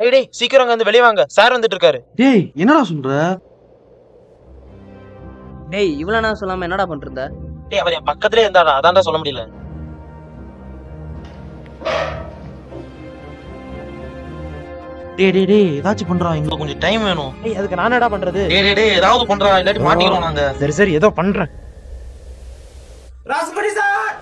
டேய் சீக்கிரம் அங்க வந்து வெளிய வாங்க, சார் வந்துட்டு இருக்காரு. டேய் என்னடா சொல்ற? டேய் இவ்வளவு நான் சொல்லாம என்னடா பண்றத? டேய் அவர் என் பக்கத்துலயே இருந்தாடா, அதான்டா சொல்ல முடியல. டேய் ஏதாச்சும் பண்றா, எங்களுக்கு கொஞ்சம் டைம் வேணும். டேய் அதுக்கு நான் என்னடா பண்றது? டேய் ஏதாவது பண்றா, இல்லாட்டி மாட்டிக்கிறோம் நாங்க. சரி ஏதோ பண்றேன். ராசுபடி சார்.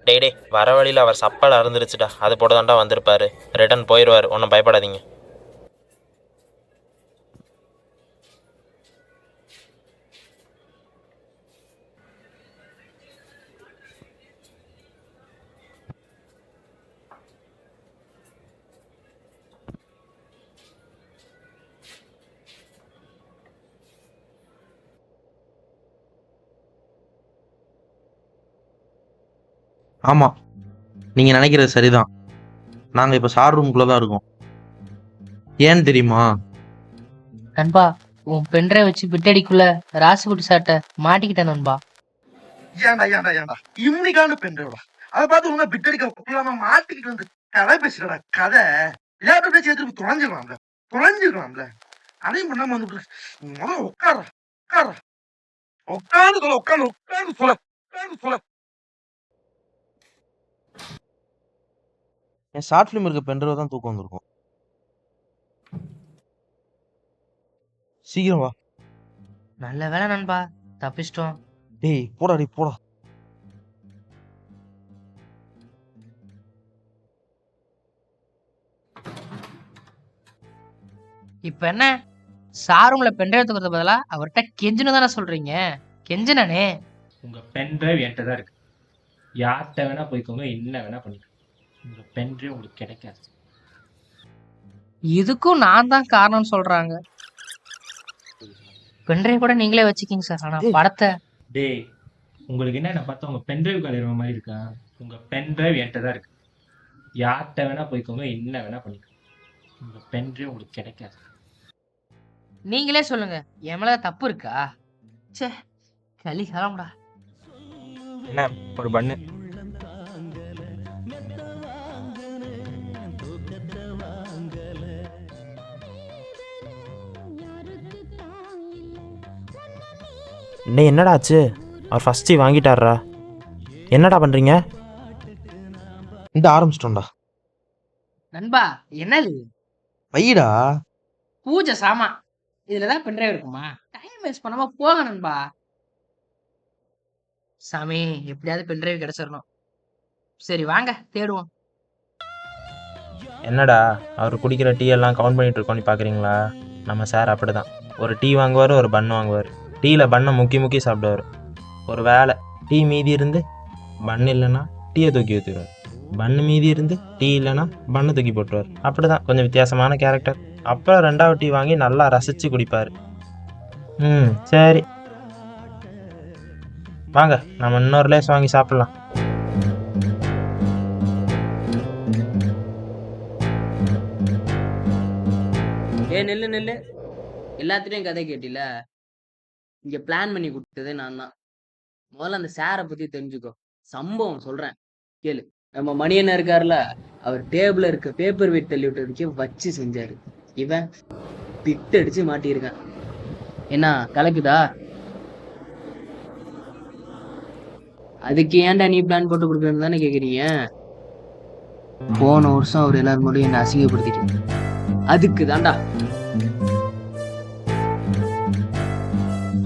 டேய் வர வழியில் அவர் சப்பால் அறந்துருச்சுடா, அது போட தாண்டா வந்திருப்பாரு. ரிட்டர்ன் போயிடுவார், ஒன்றும் பயப்படாதீங்க. ஆமா, நீங்க நினைக்கிறது சரிதான். நாங்க இப்ப சார் ரூம்குள்ள தான் இருக்கோம். ஏன்னு தெரியுமா? நண்பா, உன் பென்ட்ரை வச்சு பிட்டடிக்குள்ள ராசுகுட்டி சாட்டை மாட்டிக்கிட்டேன் நண்பா. ஏன்டா இம்னிக்கான பெண்களோட அதை பார்த்து உங்க பிட்டடிக்க மாட்டிக்கிட்டு வந்து கதை பேசுறடா கதை. லேப்டாப் சேர்த்து தொலைஞ்சிடலாம்ல. அதையும் பண்ணாம வந்து முதல்ல உட்காந்து சொல்ல. என் ஷார்ட் ஃபிலிம் இருக்க பென்ட்ரைவ் தான் தூக்கம் வந்திருக்கும். சீக்கிரம் வா. நல்ல வேலை நண்பா, தப்பிச்சிட்டோம். டேய் போடா. இப்ப என்ன, சாரூம்ல பென்ட்ரைவ் தூக்குறது பதிலா அவர்கிட்ட கெஞ்சுன்னு தானே சொல்றீங்க? கெஞ்சுனானே. உங்க பென்ட்ரைவ் என்கிட்ட தான் இருக்கு. யார்கிட்ட வேணா போய்க்கோங்க, என்ன வேணா பண்ணிக்கோங்க. உங்க பென்ட்ரைவ் உங்களுக்கு கிடைக்காது. இதுக்கும் நான் தான் காரணம் சொல்றாங்க. பென்ட்ரைவ் கூட நீங்களே வச்சுக்கிங்க சார், ஆனா படத்தை. டேய் உங்களுக்கு என்ன பார்த்தா உங்க பென்ட்ரைவ் கலையிற மாதிரி இருக்கா? உங்க பென்ட்ரைவ் என்கிட்ட தான் இருக்கு. யார்கிட்ட வேணா போய்க்கோங்க, என்ன வேணா பண்ணிக்கோங்க. உங்க பென்ட்ரைவ் உங்களுக்கு கிடைக்காது. நீங்களே சொல்லுங்க, என் மேல தப்பு இருக்கா? சே, களி காலம்டா. என்ன ஒரு பண்ணு. டேய் என்னடா ஆச்சு? அவர் ஃபஸ்ட்டு வாங்கிட்டாரா? என்னடா பண்ணுறீங்க? இந்த ஆரம்பிச்சிட்டோம்டா. நண்பா என்னது வைடா. பூஜை சாமா, இதுலதான் பென்ட்ரைவ் இருக்குமா? டைம் வேஸ்ட் பண்ணாம போங்க நண்பா. சாமி எப்படியாவது பென்ட்ரைவ் கிடைச்சிடணும். சரி வாங்க தேடுவோம். என்னடா அவர் குடிக்கிற டீ எல்லாம் கவுண்ட் பண்ணிட்டு இருக்கோன்னு பார்க்குறீங்களா? நம்ம சார் அப்படி தான், ஒரு டீ வாங்குவார், ஒரு பன் வாங்குவார். டீயில் பண்ணை முக்கி சாப்பிடுவார். ஒரு வேளை டீ மீதி இருந்து பன் இல்லைன்னா டீயை தூக்கி ஊற்றிடுவார். பன்னு மீதி இருந்து டீ இல்லைன்னா பண்ணை தூக்கி போட்டுருவார். அப்படி தான், கொஞ்சம் வித்தியாசமான கேரக்டர். அப்புறம் 2வது டீ வாங்கி நல்லா ரசித்து குடிப்பார். சரி வாங்க நம்ம இன்னொரு லேஸ் வாங்கி சாப்பிட்லாம். நெல்லு எல்லாத்துலயும் கதை கேட்டில. இங்க பிளான் பண்ணி கொடுத்ததே நான் தான். முதல்ல அந்த சாரை பத்தி தெரிஞ்சுக்கோ. சம்பவம் சொல்றேன் கேளு. நம்ம மணியண்ணா இருக்காருல, அவர் டேபிள்ல இருக்க பேப்பர் வெயிட் தள்ளி விட்டதுக்கே வச்சு செஞ்சாரு. இவன் பிட் அடிச்சு மாட்டியிருக்கான். என்ன கலக்குதா? அதுக்கு ஏன்டா நீ பிளான் போட்டு கொடுக்கணும்னு தானே கேக்குறீங்க? போன வருஷம் அவர் எல்லாரும் மட்டும் என்ன அசிங்கப்படுத்திட்டு, அதுக்கு தான்டா.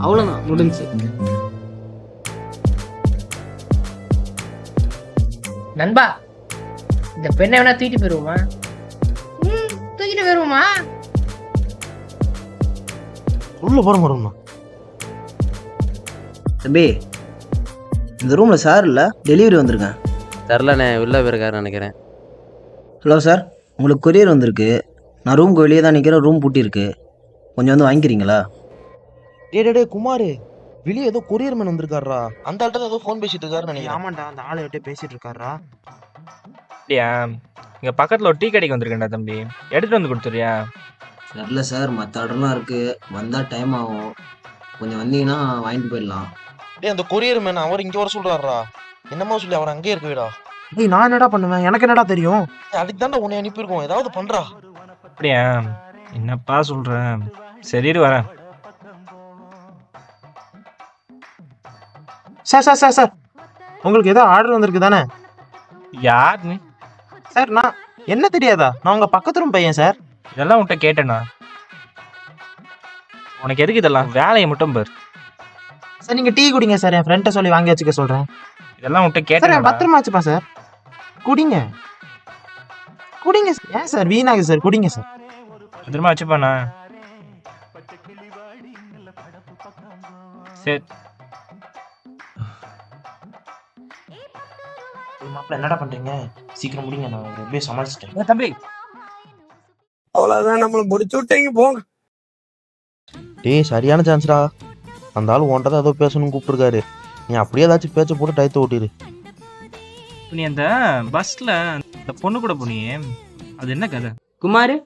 அவ்வளவுதான், முடிஞ்சு. நண்பா, இந்த பெண்ணை வேணா தூக்கிட்டு போயிருவோமா? தூக்கிட்டு போயிருவோமா? உள்ள போறோம். தம்பி, இந்த ரூம்ல சார் இல்ல, டெலிவரி வந்திருக்கேன். தெரிலண்ணே, உள்ள போயிருக்காரு நினைக்கிறேன். ஹலோ சார், உங்களுக்கு கொரியர் வந்திருக்கு. நான் ரூமுக்கு வெளியே தான் நிற்கிறேன், ரூம் பூட்டியிருக்கு. கொஞ்சம் வந்து வாங்கிக்கிறீங்களா? டே குமார், வெளியே ஏதோ கொரியர் மேன் வந்திருக்காரா. அந்த ஆள்கிட்ட ஏதோ ஃபோன் பேசிட்டு இருக்காரு நினைக்கிறேன். ஆமாண்டா, அந்த ஆளை விட்டு பேசிட்டு இருக்காரா. அப்படியா? இங்க பக்கத்துல ஒரு டீ கடைக்கு வந்திருக்கேன்டா தம்பி, எடுத்துட்டு வந்து கொடுத்துறியா? தெரில சார், மற்ற ஆர்டர்லாம் இருக்குது, வந்தால் டைம் ஆகும். கொஞ்சம் வந்தீங்கன்னா வாங்கிட்டு போயிடலாம். டேய் அந்த கொரியர் மேன் அவர் இங்க வர சொல்றாருடா. என்னமோ சொல்லி அவர் அங்கேயே இருக்கவேடா. டேய் நான் என்னடா பண்ணுவேன், எனக்கு என்னடா தெரியும். அதுக்கு தான்டா உன்னை அனுப்பியிருக்கோம், ஏதாவது பண்றா. அப்படியா? என்னப்பா சொல்றேன், சரி இரு வரேன். சார் சார் சார் சார், உங்களுக்கு ஏதோ ஆர்டர் வந்திருக்கு தானே? யார் நீ? சார் நான் என்ன தெரியாதா, நான் உங்க பக்கத்து ரூம் பையன் சார். இதெல்லாம் உன்கிட்ட கேட்டேனா? உனக்கு எதுக்கு இதெல்லாம்? வேலையை மட்டும் பாரு. சார் நீங்க டீ குடிங்க சார், என் ஃப்ரெண்ட்டை சொல்லி வாங்கி வச்சுக்க சொல்றேன். இதெல்லாம் உன்கிட்ட சார் கேட்டேன். என் பத்திரமா வச்சுப்பா சார், குடிங்க குடிங்க சார். ஏன் சார் வீணாகுது சார், குடிங்க சார். பத்திரமா வச்சுப்பானா? சரி. மாப்பிள்ள என்னடா பண்றீங்க? சீக்கிரம் முடிங்க, நான் எப்படியும் சமாளிச்சிட்டேன். தம்பி அவ்வளவுதான், நம்மள முடிச்சு விட்டீங்க போங்க. டேய் சரியான சான்ஸ்டா. அந்த ஆள் உன்கிட்ட தான் ஏதோ பேசணும்னு கூப்பிட்டுருக்காரு. நீ அப்படியே ஏதாச்சும் பேச்ச போட்டு டயத்தை ஓட்டிடு. நீ அந்த பஸ்ல அந்த பொண்ணு கூட போனியே, அது என்ன கதை? குமாரு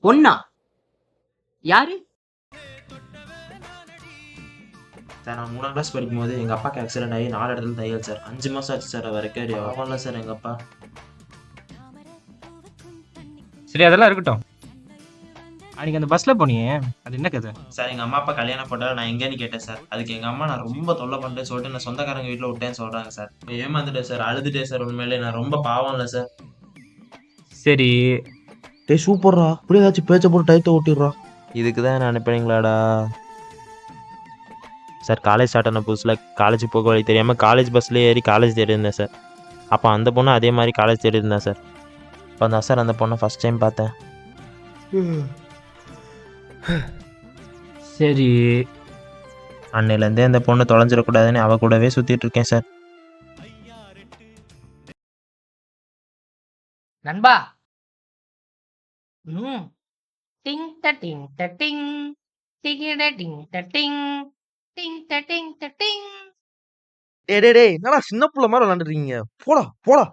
பொண்ணா? யாரு? சார் நான் 3ஆம் கிளாஸ் படிக்கும்போது எங்கள் அப்பாக்கு ஆக்சிடென்ட் ஆகி 4 இடத்துல தையல் சார். 5 மாதம் ஆச்சு சார். அவர் ரெக்கவரி ஆகல சார் எங்கள் அப்பா. சரி அதெல்லாம் இருக்கட்டும். அன்னைக்கு அந்த பஸ்ல போனியே, அது என்ன கதை? சார் எங்கள் அம்மா அப்பா கல்யாணம் போட்டாலும் நான் எங்கேன்னு கேட்டேன் சார். அதுக்கு எங்கள் அம்மா நான் ரொம்ப தொல்லை பண்ணுறேன்னு சொல்லிட்டு நான் சொந்தக்காரங்க வீட்டில் விட்டேன்னு சொல்கிறாங்க சார். ஏமாந்துட்டேன் சார், அழுதுட்டேன் சார். உண்மையிலே நான் ரொம்ப பாவம் இல்லை சார். சரி டேய் சூப்பர்ரா, அப்படியே ஏதாச்சும் பேச்ச போட்டு டயத்தை ஓட்டிடுறா. இதுக்கு தான் என்ன அனுப்புனீங்களாடா? சார் காலேஜ் ஸ்டார்ட் ஆன புதுசில் காலேஜ் போக வழி தெரியாமல் காலேஜ் பஸ்லேயே ஏறி காலேஜ் தேடி இருந்தேன் சார். அப்போ அந்த பொண்ணு அதே மாதிரி காலேஜ் தேடி இருந்தேன் சார். அப்போ தான் சார் அந்த பொண்ணை ஃபஸ்ட் டைம் பார்த்தேன். சரி. அன்னையிலேருந்தே அந்த பொண்ணு தொலைஞ்சிடக்கூடாதுன்னு அவ கூடவே சுற்றிட்டு இருக்கேன் சார். நண்பா. ம். டிங் ட டிங் ட டிங். டிகிட டிங் ட டிங். டிங் ட டிங் ட டிங். டேய் என்னடா சின்ன புள்ள மாதிரி விளாண்டுறீங்க, போடா போடா.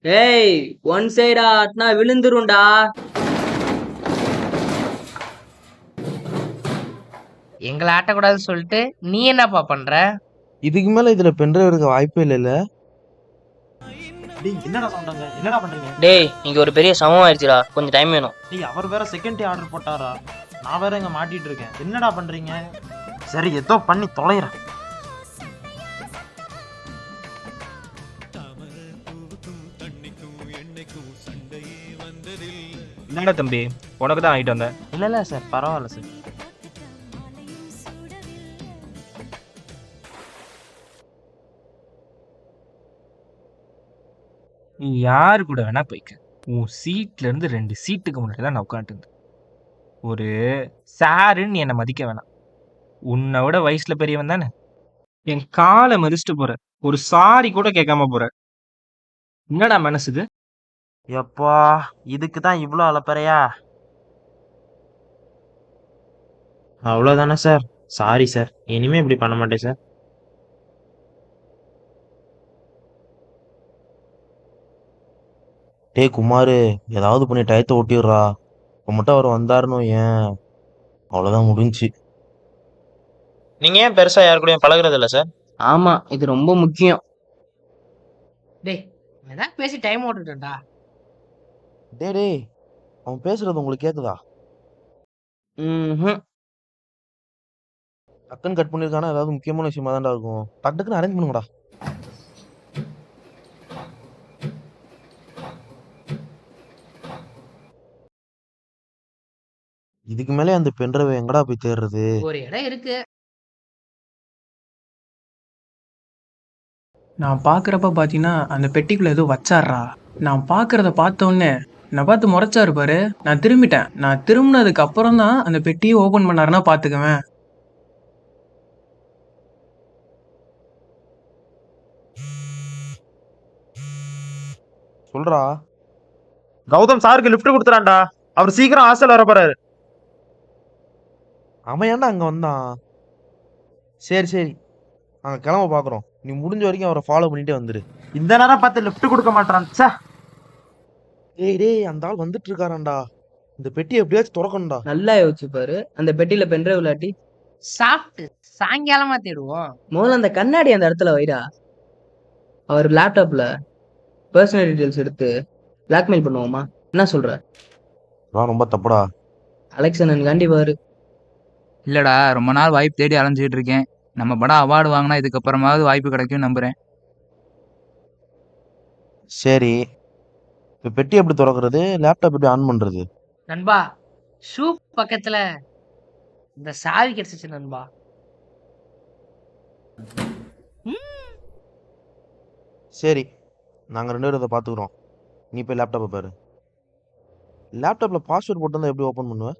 டேய் ஒன் சைடா ஆட்டினா விழுந்துரும்டா. எங்களை ஆட்டக்கூடாதுன்னு சொல்லிட்டு நீ என்னப்பா பண்ற? இதுக்கு மேல இதுல பென்ட்ரைவ் இருக்க வாய்ப்பே இல்லைல்ல. டேய் என்னடா சொல்றாங்க, என்னடா பண்ணுறீங்க? டேய் இங்க ஒரு பெரிய சமம் ஆயிடுச்சுடா, கொஞ்சம் டைம் வேணும். டேய் அவர் வேற செகண்ட் டே ஆர்டர் போட்டாரா? நான் வேற இங்கே மாட்டிட்டு இருக்கேன். என்னடா பண்ணுறீங்க? சரி ஏதோ பண்ணி தொலைகிறேன். என்னடா தம்பி, உனக்கு தான் வாங்கிட்டு வந்தேன். இல்லை இல்லை சார், பரவாயில்ல சார். நீ யாரு கூட வேணா போய்க்க, உன் சீட்ல இருந்து 2 சீட்டுக்கு முன்னாடி தான் நான் உட்காந்துருந்தேன். ஒரு சாருன்னு நீ என்னை மதிக்க வேணாம். உன்னை விட வயசுல பெரியவன் தானே. என் காலை மதிச்சுட்டு போற, ஒரு சாரி கூட கேட்காம போற. என்னடா மனசுக்கு? எப்பா இதுக்கு தான் இவ்வளோ அலப்பறையா? அவ்வளோதானே சார். சாரி சார், இனிமே இப்படி பண்ண மாட்டேன் சார். டேய் குமாரு, ஏதாவது பண்ணி டயத்தை ஓட்டிடுறா. இப்போ மட்டும் அவர் வந்தாருன்னு ஏன், அவ்வளோதான் முடிஞ்சுச்சு. நீங்கள் ஏன் பெருசாக யாரு கூடயும் பழகுறது இல்லை சார்? ஆமா இது ரொம்ப முக்கியம். டேய் ஏதாவது பேசி டைம் ஓட்டுட்டா. டேய் அவன் பேசுறது உங்களுக்கு கேக்குதா? ம். டக்குன்னு கட் பண்ணிருக்கானா, ஏதாவது முக்கியமான விஷயமா தான்டா இருக்கும். டக்குன்னு அரேஞ்ச் பண்ணுங்கடா. இதுக்கு மேலே அந்த பென்ட்ரைவை எங்கடா போய் தேடுறது? ஒரு இடம் இருக்கு. நான் பார்க்குறப்ப பார்த்தீங்கன்னா அந்த பெட்டிக்குள்ளே ஏதோ வச்சார்றா. நான் பார்க்குறத பார்த்தோன்னே என்னை பார்த்து முறைச்சாரு பாரு. நான் திரும்பிட்டேன். நான் திரும்பினதுக்கு அப்புறம் தான் அந்த பெட்டியை ஓப்பன் பண்ணாருன்னா பார்த்துக்குவேன். சொல்றா. கௌதம் சாருக்கு லிஃப்ட் கொடுத்துறான்டா, அவர் சீக்கிரம் ஹாஸ்டல் வர போறாரு. அவன் ஏன்டா அங்க வந்தான்? சரி சரி, நாங்கள் கிளம்ப பார்க்குறோம். நீ முடிஞ்ச வரைக்கும் அவரை ஃபாலோ பண்ணிட்டே வந்துரு. இந்த நேரம் பார்த்து லிஃப்ட் கொடுக்க மாட்டான் ச்சே. டேய் டேய், அந்த ஆள் வந்துட்டு இருக்காரான்டா. இந்த பெட்டியை எப்படியாச்சும் திறக்கணும்டா. நல்லா யோசிச்சு பாரு. அந்த பெட்டியில பென்ட்ரைவ் இல்லாட்டி சாப்பிட்டு சாயங்காலமா தேடுவோம். முதல்ல அந்த கண்ணாடி அந்த இடத்துல வைடா. அவர் லேப்டாப்ல பர்சனல் டீடைல்ஸ் எடுத்து பிளாக்மெயில் பண்ணுவோமா? என்ன சொல்ற? நான் ரொம்ப தப்புடா. அலெக்சன் காண்டி பாரு. இல்லடா, ரொம்ப நாள் வாய்ப்பு தேடி அலைஞ்சிட்டு இருக்கேன். நம்ம படம் அவார்டு வாங்கினா இதுக்கப்புறமாவது வாய்ப்பு கிடைக்கும் நம்புறேன். சரி, இப்போ பெட்டி எப்படி திறக்கிறது, லேப்டாப் எப்படி ஆன் பண்ணுறது? நண்பா, ஷூ பக்கத்துல இந்த சாவி கிடைச்சிச்சு நண்பா. சரி, நாங்கள் 2 பேரும் இதை பார்த்துக்குறோம். நீ போய் லேப்டாப்பை பாரு. லேப்டாப்பில் பாஸ்வேர்ட் போட்டு எப்படி ஓப்பன் பண்ணுவ?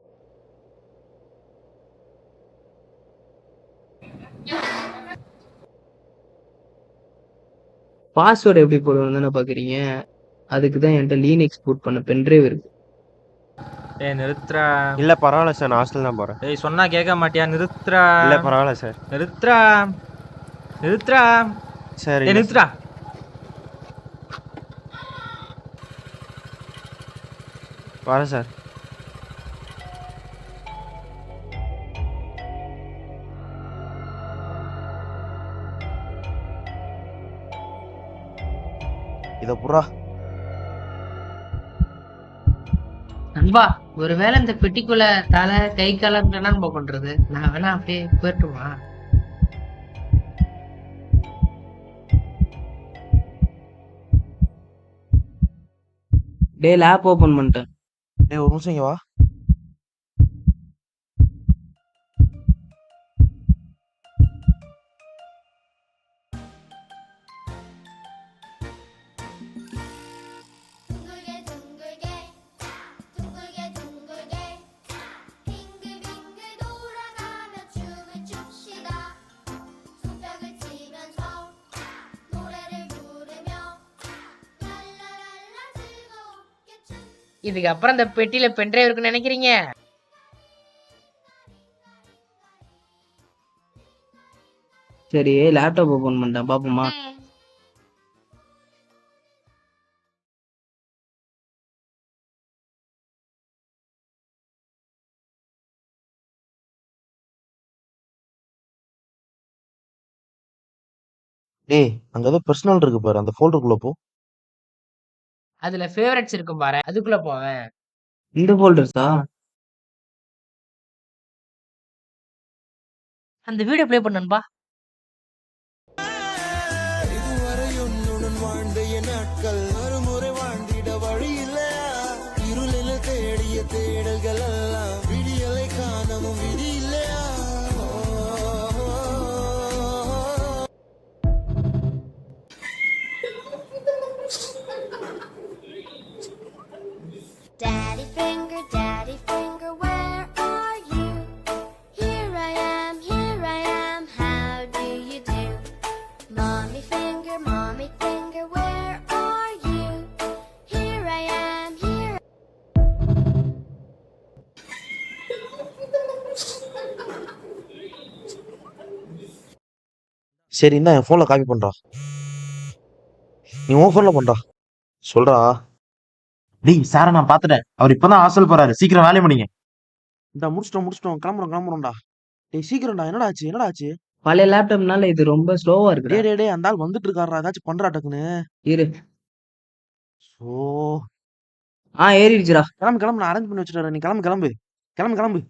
பாஸ்வேர்டு எப்படி போடுவாங்கன்னு பாக்குறீங்க? அதுக்கு தான் என்கிட்ட லீனக்ஸ் பூட் பண்ண பென்ட்ரைவ் இருக்கு. ஏய் நிறுத்துறா. இல்லை பரவாயில்ல சார், நான் ஹாஸ்டல் தான் போகிறேன். ஏய் சொன்னா கேட்க மாட்டியா? நிறுத்துறா. இல்லை பரவாயில்ல சார். நிறுத்துறா. நிறுத்துறா. சரி ஏய் நிறுத்துறா. வரேன் சார். இதை புறா. நண்பா, ஒருவேளை இந்த பெட்டிக்குள்ள தலை கை காலம் நண்பா பண்றது. நான் வேணா அப்படியே போயிட்டுமா? டே லேப் ஓபன் பண்ணிட்டேன். டேய் ஒரு நிமிஷம் இங்கே வா. இதுக்கப்புறம் இந்த பெட்டியில பென்ட்ரைவ் இருக்குன்னு நினைக்கிறீங்க? சரி லேப்டாப் ஓபன் பண்ணிட்டேன், பாப்போமா? டேய், அங்கே ஏதோ பர்சனல் இருக்கு பாரு, அந்த ஃபோல்டருக்குள்ளே போ. அதுல ஃபேவரட்ஸ் இருக்கும் பாரு, அதுக்குள்ள போவேன். இந்த ஃபோல்டர்ஸா? அந்த வீடியோ ப்ளே பண்ணு நண்பா. Daddy finger, where are you? Here I am, how do you do? Mommy finger, where are you? Here I am, here. சரி, இந்தா என் ஃபோனில் காப்பி பண்ணுறா. நீ உன் ஃபோனில் பண்ணுறா. சொல்கிறா. டேய் சாரை நான் பார்த்துட்டேன். அவர் இப்பதான் ஹாஸ்டல் போறாரு. சீக்கிரம் வேலையை முடிங்க. இந்த முடிச்சிட்டோம் கிளம்புறோம்டா. டேய் சீக்கிரம்டா, என்னடா ஆச்சு? பழைய லேப்டாப்னால இது ரொம்ப ஸ்லோவா இருக்கு. டேய் அந்த ஆள் வந்துட்டு இருக்காரா, ஏதாச்சும் பண்றா டக்குன்னு. இரு. ஓ ஏறிடுச்சுடா. கிளம்பு, நான் அரேஞ்ச் பண்ணி வச்சுட்டு நீ கிளம்பு.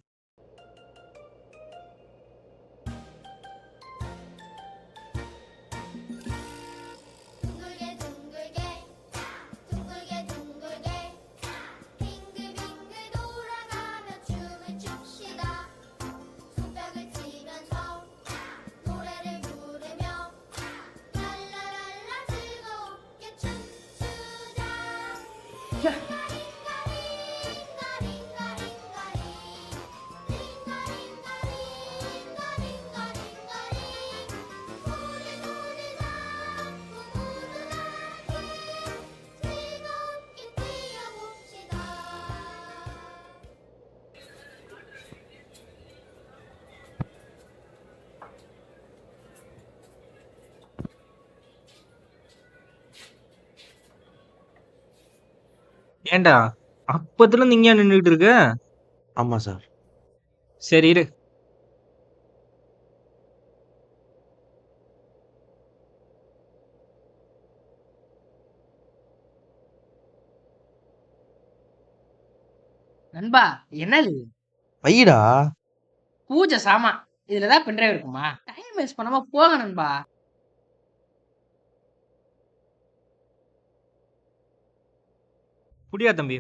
ஏன்டா அப்பத்துல இருந்து இங்கே நின்றுட்டு இருக்க? ஆமாம் சார். சரி இரு. நண்பா என்னது வைடா. பூஜை சாமா இதுலதான் பென்ட்ரைவ் இருக்குமா? டைம் வேஸ்ட் பண்ணாம போங்க நண்பா. புடியா தம்பி.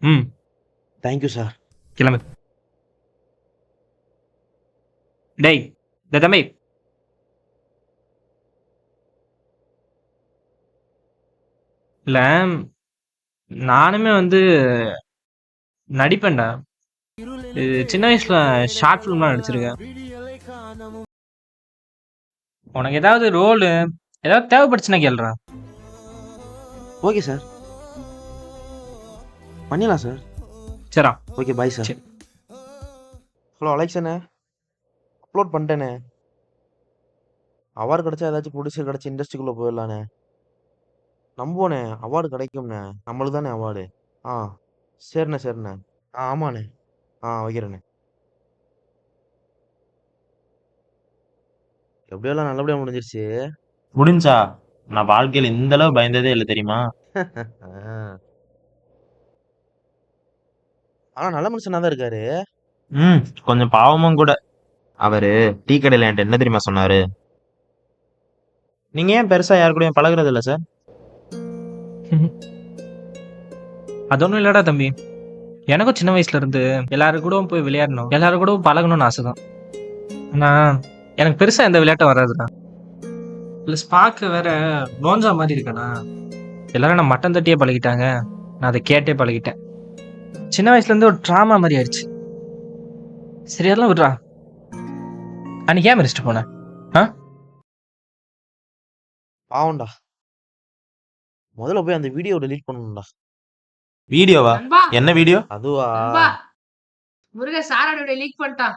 ம் தேங்க்யூ சார். கிளம்பு. டேய் இந்த தம்பி இல்ல நானுமே வந்து நடிப்பேன்டா. இது சின்ன வயசுல ஷார்ட் ஃபிலிம்லாம் நடிச்சிருக்கேன். உனக்கு ஏதாவது ரோலு ஏதாவது தேவைப்படுச்சுன்னா கேளுடா. ஓகே சார், பண்ணிடலாம் சார். சரிடா. Okay bye sir. சரி. ஹலோ அலெக்ஸண்ணே, அப்லோட் பண்ணிட்டேனே. அவார்டு கிடைச்சா ஏதாச்சும் ப்ரொடியூசர் கிடச்சி இண்டஸ்ட்ரிக்குள்ளே போயிடலாண்ணே. நம்புவோண்ணே, அவார்டு கிடைக்கும்ண்ணே. நம்மளுக்கு தானே அவார்டு. ஆ சரிண்ணே சரிண்ணே. ஆமாண்ணே. வைக்கிறேண்ணே. எப்படியெல்லாம் நல்லபடியாக முடிஞ்சிருச்சு. முடிஞ்சா நான் வாழ்க்கையில் இந்த அளவு பயந்ததே இல்லை தெரியுமா? ஆனால் நல்ல மனுஷனாக தான் இருக்காரு. கொஞ்சம் பாவமும் கூட. அவரு டீ கடையில் என்கிட்ட என்ன தெரியுமா சொன்னாரு? நீங்க ஏன் பெருசா யாரு கூடயும் பழகுறது இல்ல சார்? அது ஒன்றும் இல்லடா தம்பி. எனக்கும் சின்ன வயசுல இருந்து எல்லாரும் கூடவும் போய் விளையாடணும், எல்லாரும் கூடவும் பழகணும்னு ஆசைதான். ஆனா எனக்கு பெருசா எந்த விளையாட்டும் வராதுடா. ப்ளஸ் பார்க்க வேற நோஞ்சா மாதிரி இருக்கேனா. எல்லாரும் நான் மட்டன் தட்டியே பழகிட்டாங்க, நான் அதை கேட்டே பழகிட்டேன். சின்ன வயசுல இருந்து ஒரு ட்ராமா மாதிரி ஆயிடுச்சு. சரி அதெல்லாம் விட்றா. அன்னைக்கு ஏன் மறைச்சிட்டு போனேன்? பாவம்டா. முதல்ல போய் அந்த வீடியோ டெலீட் பண்ணணும்டா. வீடியோவா? நண்பா என்ன வீடியோ? அதுவா? நண்பா முருகன் சாரோட லீக் பண்ணிட்டான்.